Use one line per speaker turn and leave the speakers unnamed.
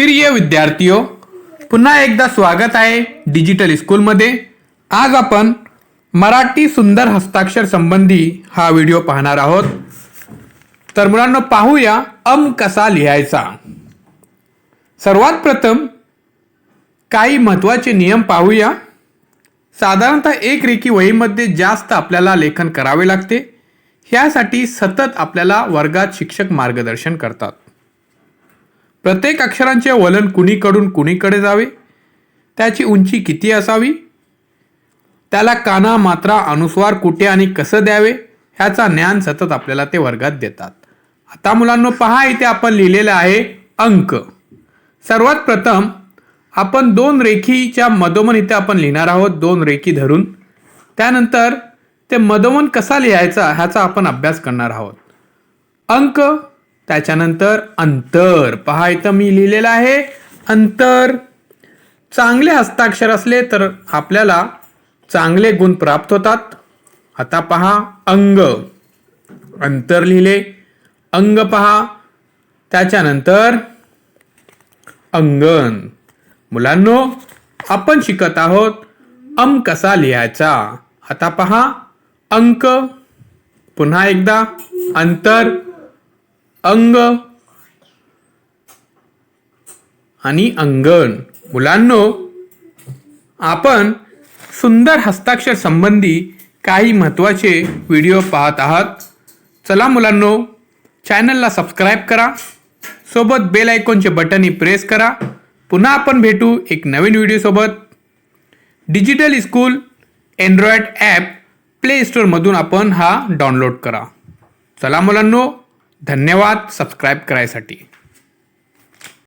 प्रिय विद्यार्थियों, पुन्हा एकदा स्वागत आहे डिजिटल स्कूलमध्ये। आज आपण मराठी सुंदर हस्ताक्षर संबंधी हा व्हिडिओ पाहणार आहोत। तर मुलांनो, पाहूया कसा लिहायचा। सर्वात प्रथम काही महत्त्वाचे नियम पाहूया। साधारणतः एक रेखी वहीमध्ये जास्त आपल्याला लेखन करावे लागते। ह्यासाठी सतत आपल्याला वर्गात शिक्षक मार्गदर्शन करतात। प्रत्येक अक्षरांचे वलन कुणीकडून कुणीकडे जावे, त्याची उंची किती असावी, त्याला काना मात्रा अनुस्वार कुठे आणि कसं द्यावे ह्याचा ज्ञान सतत आपल्याला ते वर्गात देतात। आता मुलांनो पहा, इथे आपण लिहिलेलं आहे अंक। सर्वात प्रथम आपण दोन रेखीच्या मधोमध इथे आपण लिहिणार आहोत, दोन रेखी धरून। त्यानंतर ते मधोमध कसा लिहायचा ह्याचा आपण अभ्यास करणार आहोत। अंक, त्याच्यानंतर अंतर। पहा इथं मी लिहिलेलं आहे अंतर। चांगले हस्ताक्षर असले तर आपल्याला चांगले गुण प्राप्त होतात। आता पहा अंग, अंतर लिहिले, अंग पहा, त्याच्यानंतर अंगण। मुलांनो, आपण शिकत आहोत कसा लिहायचा। आता पहा अंक, पुन्हा एकदा अंतर, अंग आणि अंगण। मुलांनो, आपण सुंदर हस्ताक्षर संबंधी काही महत्त्वाचे व्हिडिओ पाहत आहात। चला मुलांनो, चॅनलला सबस्क्राईब करा, सोबत बेल आयकॉनचे बटन प्रेस करा। पुन्हा आपण भेटू एक नवीन व्हिडिओ सोबत। Digital school Android app play स्टोअरमधून आपण हा डाउनलोड करा। चला मुलांनो, धन्यवाद सबस्क्राईब करायसाठी।